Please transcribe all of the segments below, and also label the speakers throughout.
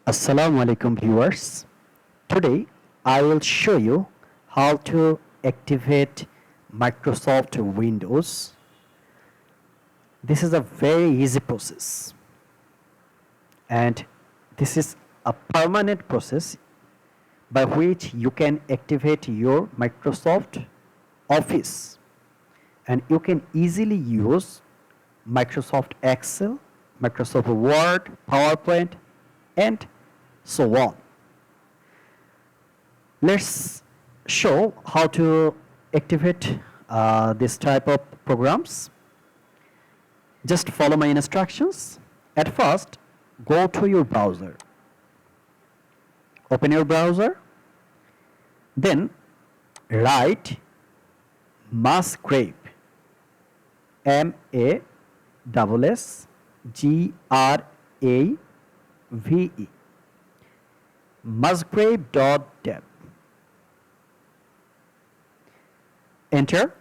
Speaker 1: Assalamu alaikum viewers. Today I will show you how to activate Microsoft Windows. This is a very easy process and this is a permanent process by which you can activate your Microsoft Office and you can easily use Microsoft Excel, Microsoft Word, PowerPoint and so on. Let's show how to activate this type of programs. Just follow my instructions. At first, go to your browser. Open your browser. Then write Musgrave, MASSGRAVE, musgrave.dev. Enter.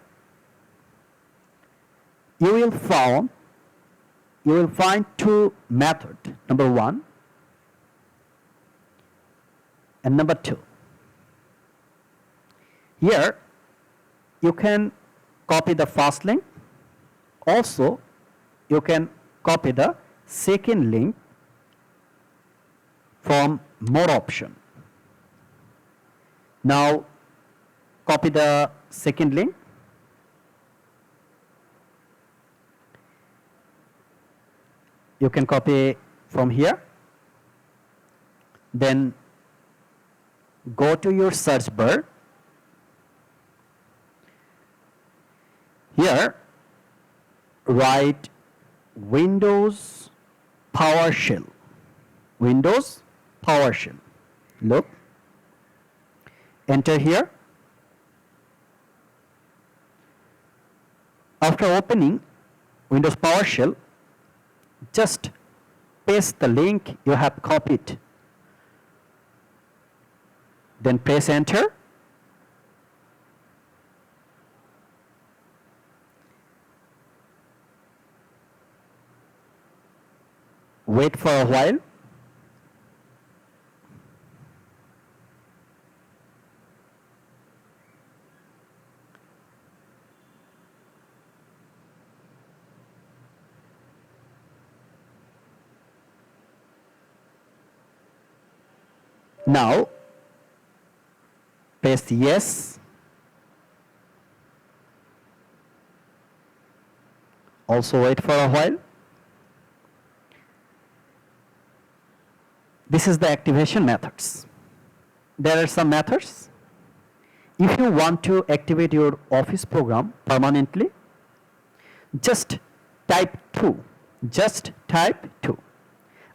Speaker 1: You will find two methods, number 1 and number 2. Here you can copy the first link. Also you can copy the second link from more option. Now copy the second link. You can copy from here. Then go to your search bar. Here write Windows PowerShell. Windows PowerShell. Look. Enter here. After opening Windows PowerShell, just paste the link you have copied. Then press enter. Wait for a while. Now press yes. Also wait for a while. This is the activation methods. There are some methods. If you want to activate your Office program permanently, just type 2. Just type 2.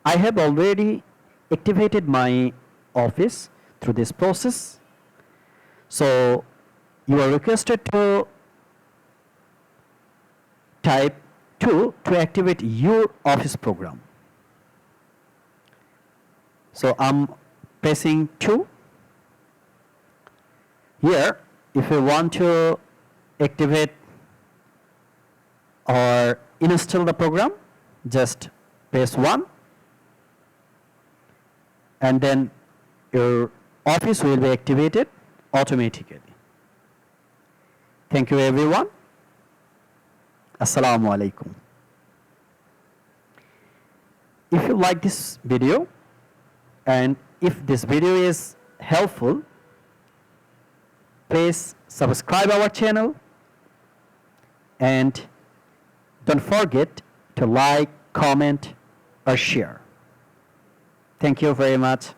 Speaker 1: I have already activated my Office through this process. So you are requested to type 2 to activate your Office program. So I'm pressing 2. Here, if you want to activate or install the program, just press 1 and then your Office will be activated automatically. Thank you everyone. Assalamu alaikum. If you like this video and if this video is helpful, please subscribe our channel and don't forget to like, comment or share. Thank you very much.